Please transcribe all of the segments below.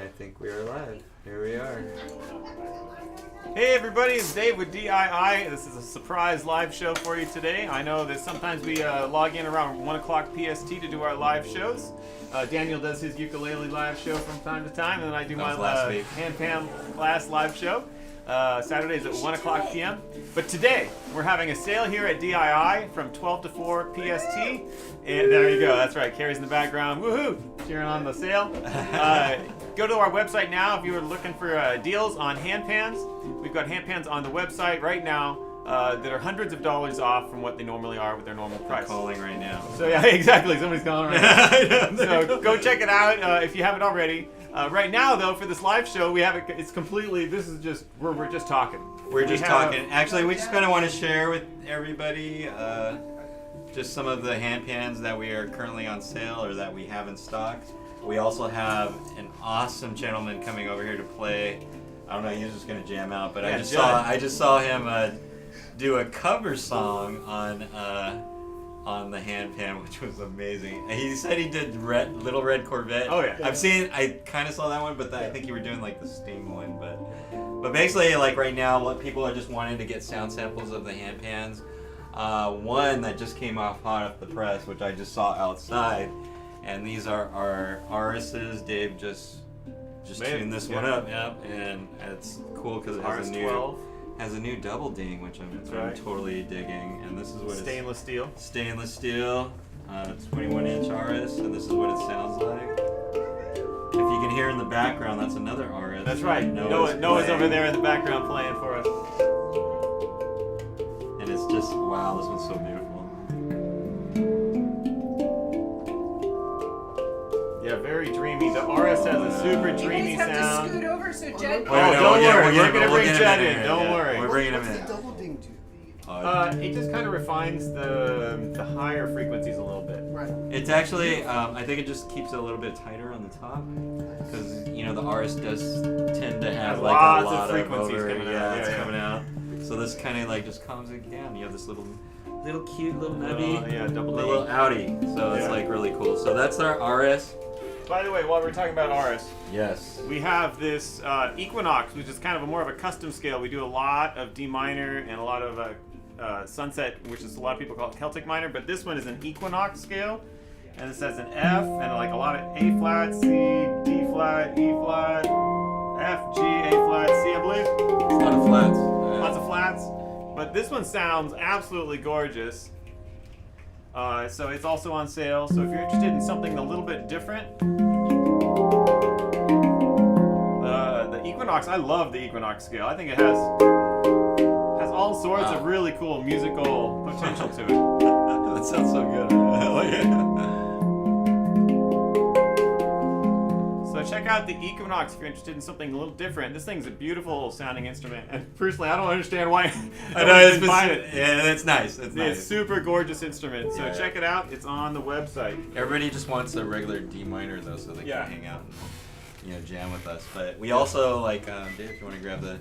I think we are live. Here we are. Hey everybody, it's Dave with DII. This is a surprise live show for you today. I know that sometimes we log in around 1 o'clock PST to do our live shows. Daniel does his ukulele live show from time to time, and then I do my hand pan class live show. Saturdays at 1 o'clock p.m. But today, we're having a sale here at DII from 12 to 4 PST. And there you go, that's right, Carrie's in the background, woohoo, cheering on the sale. Go to our website now if you are looking for deals on hand pans. We've got hand pans on the website right now that are hundreds of dollars off from what they normally are with their normal price. I'm calling right now. So yeah, exactly, somebody's calling right now. So go check it out if you haven't already. Right now, though, for this live show, we have it. It's completely. This is just we're just talking. We're just talking. Actually, we just kind of want to share with everybody just some of the hand pans that we are currently on sale or that we have in stock. We also have an awesome gentleman coming over here to play. I don't know. He's just gonna jam out, but I just saw him do a cover song on the hand pan, which was amazing. He said he did Little Red Corvette. Oh yeah. I kind of saw that one, but I think you were doing like the Sting one. But basically, like right now, what people are just wanting to get sound samples of the hand pans. One that just came hot off the press, which I just saw outside, and these are our Arises. Dave just tuned this one up, and it's cool because it has a new double ding, which I'm totally digging. And this is what stainless steel. Stainless steel, 21-inch RS, and this is what it sounds like. If you can hear in the background, that's another RS. That's right. Noah's over there in the background playing for us. And it's just, wow, this one's so beautiful. Yeah, very dreamy. The RS has a super dreamy you guys have sound. to scoot over so Jed Don't worry. We're gonna bring Jed in. Don't worry. We're bringing him in. What's the double ding do? It just kind of refines the higher frequencies a little bit. Right. It's actually, I think it just keeps it a little bit tighter on the top, because the RS does tend to have like lots a lot of frequencies coming out. It's coming out. So this kind of like just calms it down. You have this little cute little nubby, little Audi. So it's like really cool. So that's our RS. By the way, while we're talking about RS, yes, we have this Equinox, which is kind of more of a custom scale. We do a lot of D minor and a lot of Sunset, which is a lot of people call it Celtic minor, but this one is an Equinox scale, and it says an F and like a lot of A flat, C, D flat, E flat, F, G, A flat, C, I believe. a lot of flats. Lots of flats, but this one sounds absolutely gorgeous. So it's also on sale. So if you're interested in something a little bit different, the Equinox, I love the Equinox scale. I think it has all sorts of really cool musical potential to it. That sounds so good. So check out the Equinox if you're interested in something a little different. This thing's a beautiful sounding instrument, and personally, I don't understand why. I know it's nice. It's nice. It's a super gorgeous instrument. So check it out. It's on the website. Everybody just wants a regular D minor though, so they can hang out and jam with us. But we also like Dave. If you want to grab the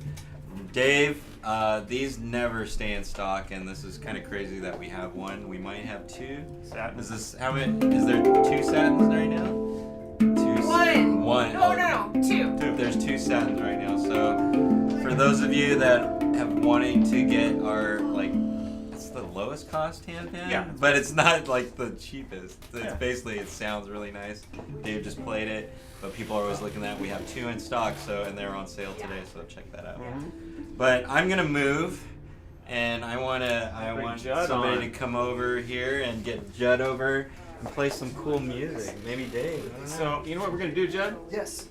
Dave, these never stay in stock, and this is kind of crazy that we have one. We might have two. Satins. Is there two satins right now? One. No. Two. There's two satins right now. So for those of you that have wanting to get our it's the lowest cost hand pan. Yeah. But it's not like the cheapest. It's basically, it sounds really nice. Dave just played it, but people are always looking at. We have two in stock, and they're on sale today. So check that out. But I'm gonna move. And I want somebody to come over here and get Judd over and play some cool music. Maybe Dave. So you know what we're gonna do, Judd? Yes.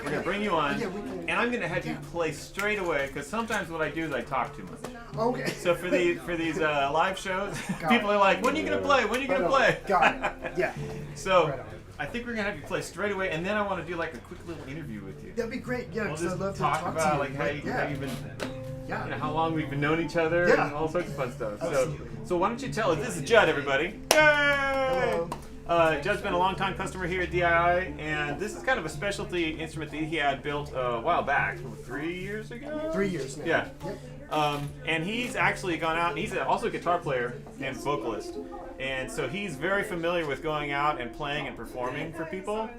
We're gonna bring you on, and I'm gonna have you play straight away, because sometimes what I do is I talk too much. Okay. So for these live shows, people are like, "When are you gonna play? When are you gonna play?" Got it. Yeah. So Right on. I think we're gonna have you play straight away, and then I want to do like a quick little interview with you. That'd be great. Yeah, We'll because just I'd love to talk talk about to you. like how you've been, how long we've been known each other, Yeah. and all sorts of fun stuff. Absolutely. So why don't you tell us? This is Judd, everybody. Yay! Hello. Judd's been a long time customer here at DII, and this is kind of a specialty instrument that he had built a while back, 3 years ago? 3 years now. Yeah. Yep. And he's actually gone out, and he's also a guitar player and vocalist. And so he's very familiar with going out and playing and performing for people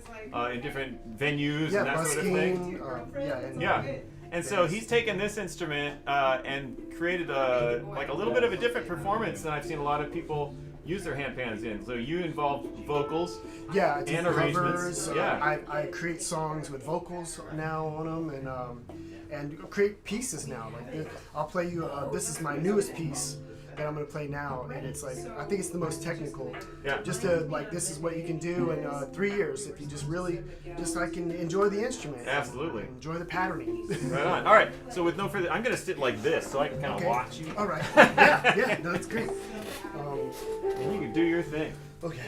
in different venues Yeah, and that sort of thing. busking. And, Yeah. And so he's taken this instrument and created a little bit of a different performance than I've seen a lot of people use their handpans in. So you involve vocals. Yeah, I do And covers. arrangements, yeah. I create songs with vocals now on them, and create pieces now. Like I'll play you. This is my newest piece that I'm gonna play now, and it's like I think it's the most technical. Yeah. Just to like, this is what you can do in 3 years if you just really just like can enjoy the instrument. Absolutely. And enjoy the patterning. Right on. All right. So with no further, I'm gonna sit like this so I can kind of Okay. watch you, All right. Yeah. No, that's great. and you can do your thing. Okay.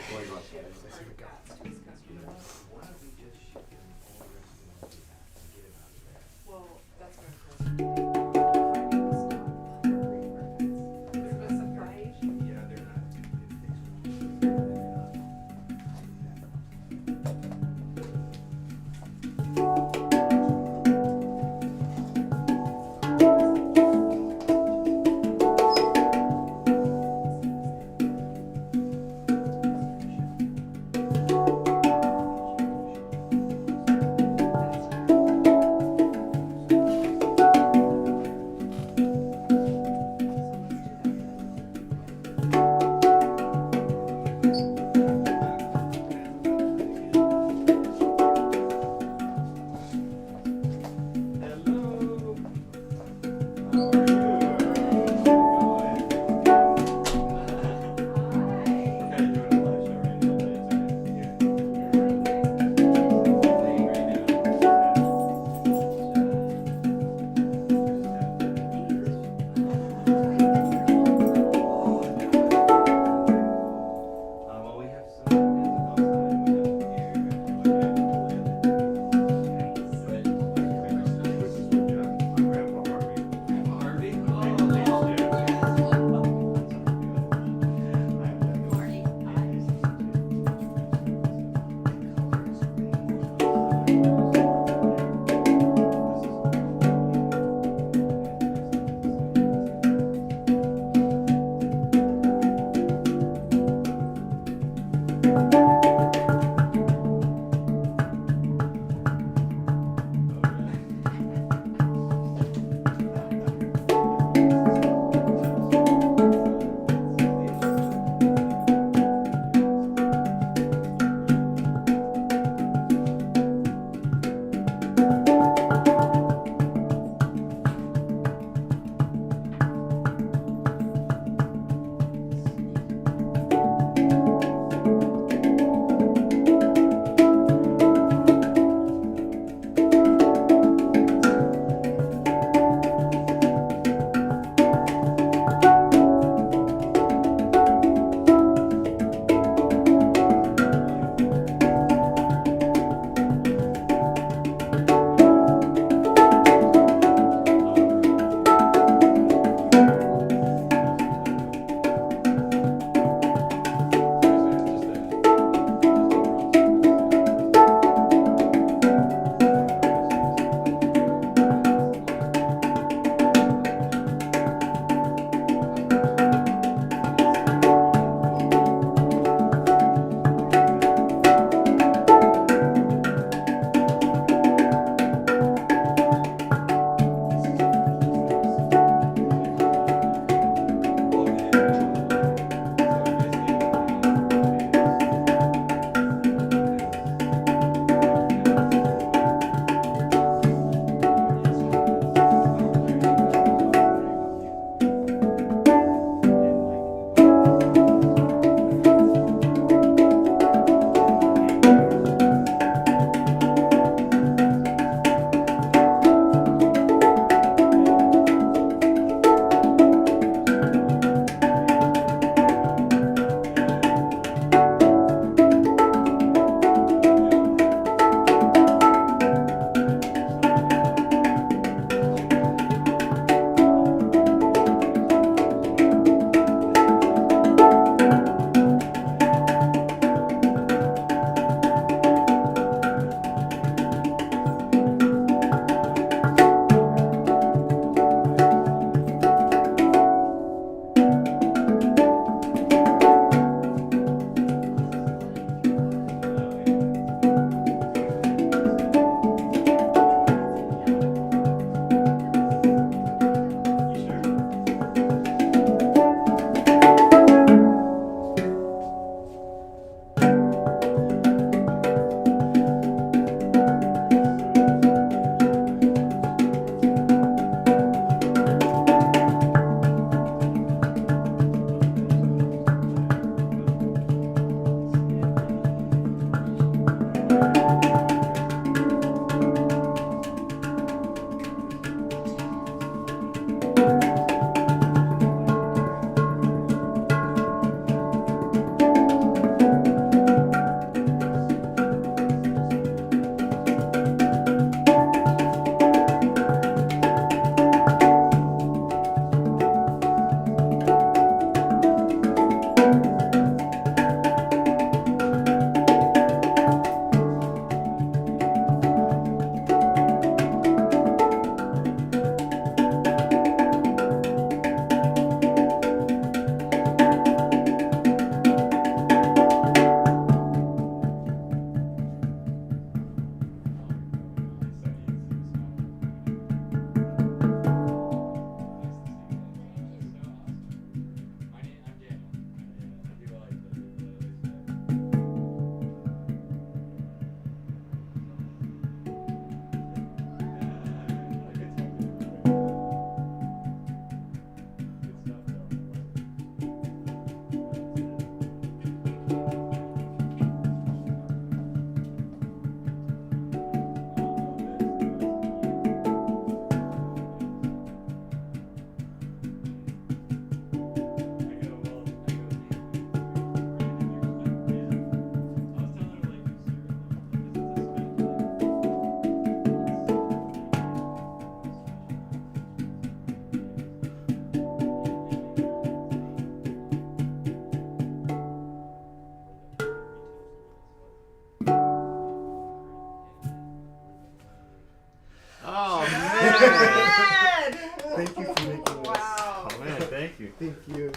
Dad! Thank you for making this. Wow. Oh man, thank you. Thank you.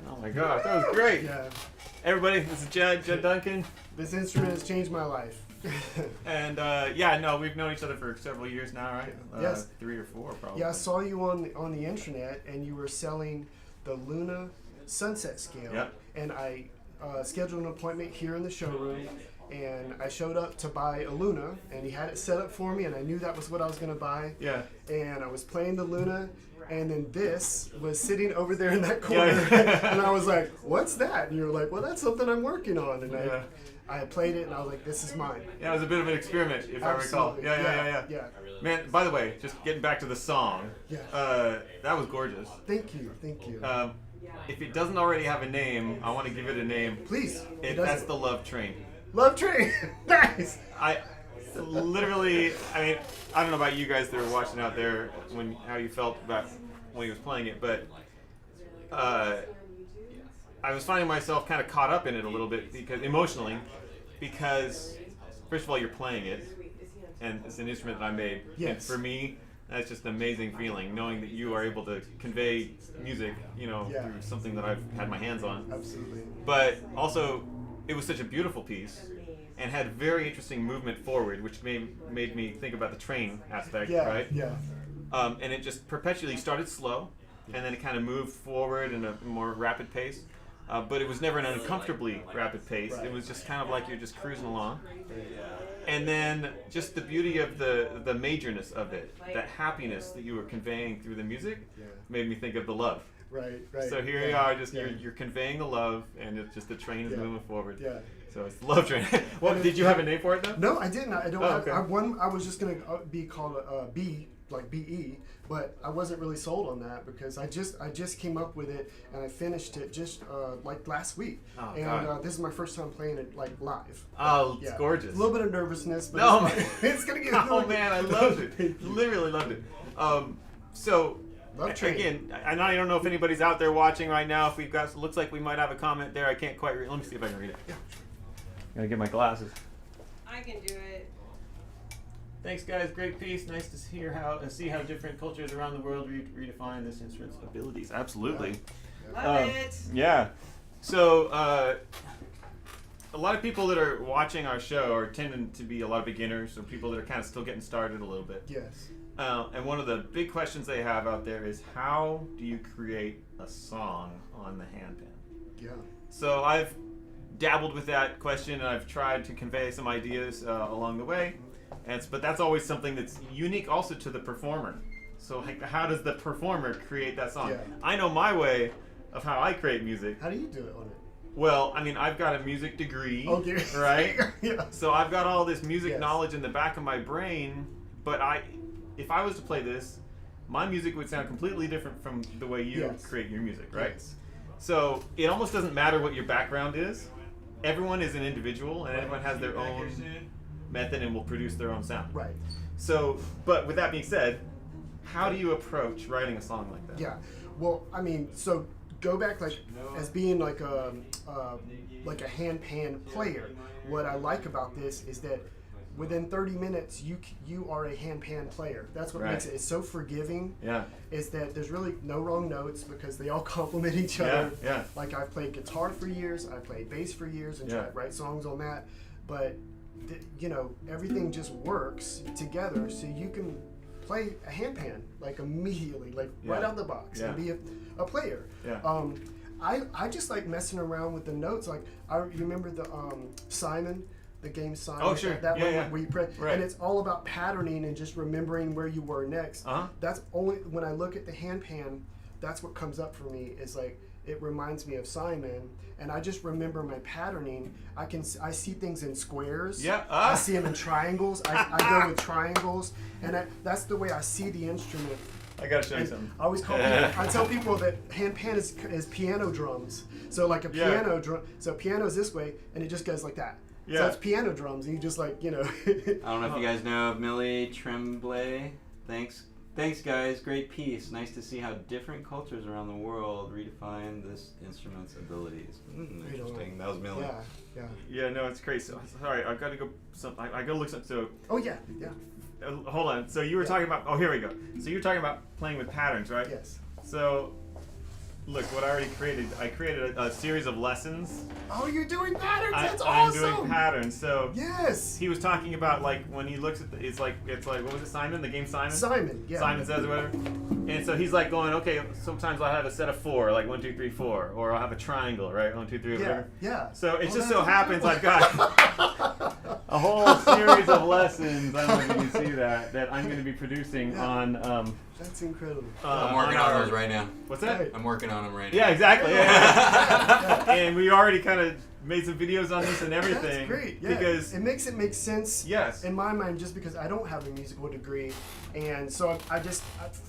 Oh my gosh, that was great. Yeah. Everybody, this is Jed Duncan. This instrument has changed my life. And we've known each other for several years now, right? Yes. 3 or 4 probably. Yeah, I saw you on the internet, and you were selling the Luna Sunset Scale. Yep. And I scheduled an appointment here in the showroom, and I showed up to buy a Luna, and he had it set up for me, and I knew that was what I was going to buy. Yeah. And I was playing the Luna, and then this was sitting over there in that corner, Yeah. and I was like, "What's that?" And you were like, "Well, that's something I'm working on." And Yeah. I played it, and I was like, "This is mine." Yeah, it was a bit of an experiment, if I recall. Absolutely. Yeah. Man, by the way, just getting back to the song, Yeah. that was gorgeous. Thank you. If it doesn't already have a name, I want to give it a name. Please. That's the Love Train. Love Train. Nice. I literally, I don't know about you guys that are watching out there, how you felt about when he was playing it, but I was finding myself kind of caught up in it a little bit emotionally, because first of all, you're playing it, and it's an instrument that I made. Yes. And for me, that's just an amazing feeling, knowing that you are able to convey music, Yeah. through something that I've had my hands on. Absolutely. But also, it was such a beautiful piece, and had very interesting movement forward, which made me think about the train aspect, Yeah. right? Yeah. And it just perpetually started slow, and then it kind of moved forward in a more rapid pace. But it was never an uncomfortably rapid pace. Right. It was just kind of like you're just cruising along. And then just the beauty of the majorness of it, that happiness that you were conveying through the music, Yeah. made me think of the love. Right. So here you are, just you're conveying the love, and it's just the train is Yeah. moving forward. Yeah. So it's the love train. What did you have a name for it though? No, I didn't. I don't. Oh, have, okay. I was just gonna be called B, like BE, but I wasn't really sold on that because I just came up with it and I finished it just like last week. Oh, and God. this is my first time playing it like live. Oh, it's Yeah. gorgeous. A little bit of nervousness, but No, it's, fine. It's gonna get. Oh man, I loved it. Thank you. Literally loved it. So Love Train. again, I don't know if anybody's out there watching right now. If we've got, looks like we might have a comment there. I can't quite read. Let me see if I can read it. Yeah. Gotta get my glasses. I can do it. Thanks, guys. Great piece. Nice to see how different cultures around the world redefine this instrument's abilities. Absolutely. Love it. Yeah. So, a lot of people that are watching our show are tending to be a lot of beginners, or people that are kind of still getting started a little bit. Yes. And one of the big questions they have out there is, how do you create a song on the handpan? Yeah. So I've dabbled with that question, and I've tried to convey some ideas along the way. But that's always something that's unique also to the performer. So like, how does the performer create that song? Yeah. I know my way of how I create music. How do you do it on it? Well, I've got a music degree, Okay. right? Yeah. So I've got all this music Yes. knowledge in the back of my brain, but if I was to play this, my music would sound completely different from the way you Yes. create your music, right? Yes. So it almost doesn't matter what your background is. Everyone is an individual, and everyone has their own method and will produce their own sound. Right. So, but with that being said, how do you approach writing a song like that? Yeah. Well, so go back as being like a handpan player. What I like about this is that within 30 minutes you are a handpan player. That's what Right. makes it. It's so forgiving. Yeah. Is that there's really no wrong notes because they all complement each Yeah, other. yeah. Like I've played guitar for years, I played bass for years, and Yeah. tried to write songs on that. But everything just works together, so you can play a handpan like immediately, like right Yeah. out the box, Yeah. and be a player. Yeah. I just like messing around with the notes. Like I remember the Simon, the game Simon. Oh, sure. That Yeah, one yeah. where you play, Right. and it's all about patterning and just remembering where you were next. Uh-huh. That's only when I look at the handpan. That's what comes up for me. Is like it reminds me of Simon, and I just remember my patterning. I see things in squares. Yeah. I see them in triangles. I go with triangles, and that's the way I see the instrument. I gotta show you And something. I always call I tell people that handpan is piano drums. So like a Yeah. piano drum. So piano is this way, and it just goes like that. So Yeah. it's piano drums, and you just like I don't know if you guys know Millie Tremblay. Thanks, guys. Great piece. Nice to see how different cultures around the world redefine this instrument's abilities. Interesting. That was Millie. Yeah. Yeah, no, it's crazy. So, sorry, I've got to go. I got to look something. So, Oh yeah. Yeah. hold on. So you were talking about. Oh, here we go. So you were talking about playing with patterns, right? Yes. So, look what I already created. I created a series of lessons. Oh, you're doing patterns. That's I'm awesome. doing patterns. So Yes. he was talking about like when he looks at it's like what was it, Simon? The game Simon. Simon. Yeah. Simon Says or whatever. And so he's like going, okay, sometimes I'll have a set of 4, like 1, 2, 3, 4, or I'll have a triangle, right? 1, 2, 3, Yeah. whatever. Yeah. So it just that's so happens I've incredible. got a whole series of lessons. I don't know if you can see that I'm going to be producing Yeah. on. That's incredible. I'm working on those right now. What's that? Right. I'm working on them right now. Yeah, exactly. Yeah. And we already kind of made some videos on this and everything. That's great. Yeah. Because it makes it make sense. yes. In my mind, just because I don't have a musical degree, and so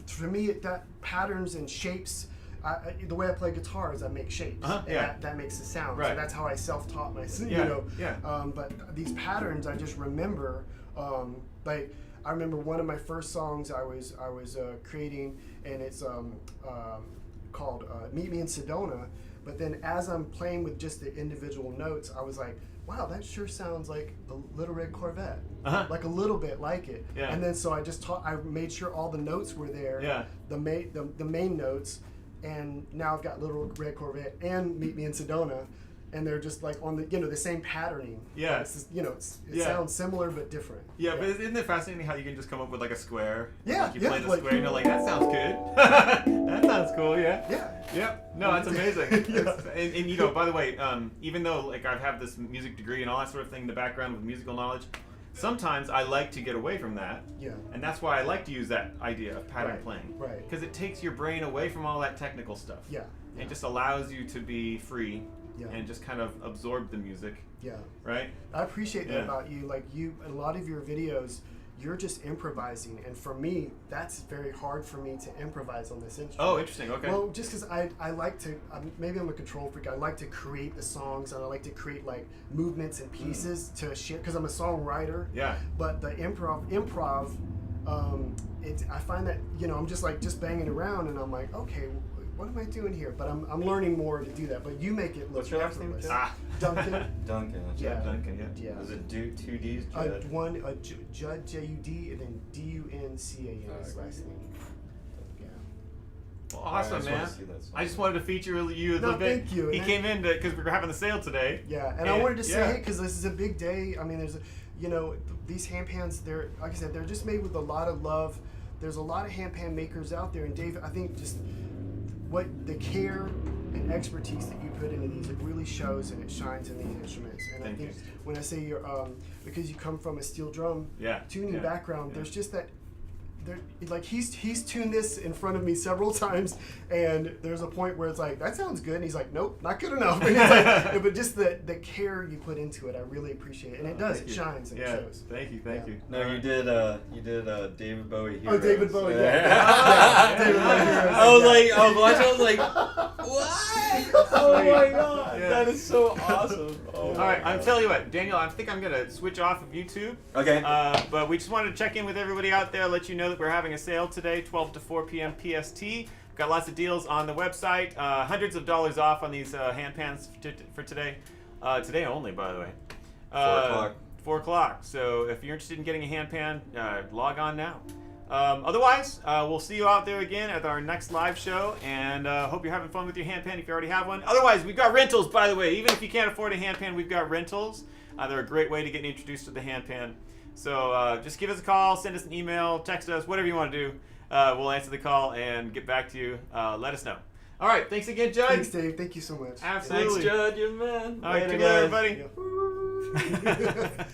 for me, that patterns and shapes. The way I play guitar is I make shapes. Uh-huh, And yeah. that makes the sound. Right. So that's how I self-taught myself. Yeah, You know. yeah. But these patterns, I just remember. Like I remember one of my first songs I was creating, and it's called "Meet Me in Sedona." But then as I'm playing with just the individual notes, I was like, wow, that sure sounds like a Little Red Corvette. Uh-huh. Like a little bit like it. Yeah. And then so I just I made sure all the notes were there. Yeah. The main notes, and now I've got Little Red Corvette and Meet Me in Sedona, and they're just like on the the same patterning. Yeah. It's just, it Yeah. sounds similar but different. Yeah, but isn't it fascinating how you can just come up with like a square? Yeah, Like you yeah, play the like- square and you're like, that sounds good. that sounds cool, yeah. Yeah. Yep. No, that's amazing. Yeah. And by the way, even though like I have this music degree and all that sort of thing in the background with musical knowledge, sometimes I like to get away from that. Yeah. And that's why I like to use that idea of pattern Right, playing. right. Because it takes your brain away from all that technical stuff. Yeah. It just allows you to be free Yeah. and just kind of absorb the music, Yeah. right? I appreciate that Yeah. about you. Like a lot of your videos, you're just improvising, and for me, that's very hard for me to improvise on this instrument. Oh, interesting. Okay. Well, just because I like to, maybe I'm a control freak. I like to create the songs, and I like to create like movements and pieces to share. Because I'm a songwriter. Yeah. But the improv, I find that I'm just banging around, and I'm like, okay, what am I doing here? But I'm learning more to do that. But you make it look What's your last name, effortless. Tim? Duncan. Duncan. That's Yeah. right. Duncan, yeah. Yeah. Is it two D's? Judd? Judd, J-U-D, and then D-U-N-C-A-N is his last name. Yeah. Well, I awesome, just wanna man. see that song. I just wanted to feature you a No, little bit. thank you. He And came in because we were having the sale today. Yeah, and I wanted to say, yeah. hey, because this is a big day. I mean, there's, these hand pans, they're, like I said, they're just made with a lot of love. There's a lot of hand pan makers out there, and Dave, I think just what the care and expertise that you put into these, it really shows and it shines in these instruments. And Thank I think you. when I say you're, because you come from a steel drum Yeah, tuning yeah, background, yeah. there's just that. Like he's tuned this in front of me several times, and there's a point where it's like, that sounds good, and he's like, nope, not good enough. And it's like, but just the care you put into it, I really appreciate it, and it does, Thank it you. shines and Yeah, it shows. thank you. Yeah. No, you did David Bowie Oh, Heroes. David Bowie, yeah. Yeah. David Bowie Heroes, I was yeah. like, I was watching, I was like, what? Oh my god, Yeah. that is so awesome. Oh All my right, I'm God. telling you what, Daniel, I think I'm gonna switch off of YouTube. Okay. But we just wanted to check in with everybody out there, let you know that we're having a sale today, 12 to 4 p.m. PST. We've got lots of deals on the website, hundreds of dollars off on these hand pans for today. Today only, by the way. 4 o'clock. 4 o'clock. So if you're interested in getting a hand pan, log on now. Otherwise, we'll see you out there again at our next live show, and hope you're having fun with your hand pan if you already have one. Otherwise, we've got rentals, by the way. Even if you can't afford a hand pan, we've got rentals. They're a great way to get introduced to the hand pan. So just give us a call, send us an email, text us, whatever you want to do. We'll answer the call and get back to you. Let us know. All right, thanks again, Judd. Thanks, Dave. Thank you so much. Absolutely. Thanks, Judd, you man. All right, Later, good night, guys. everybody. Yeah.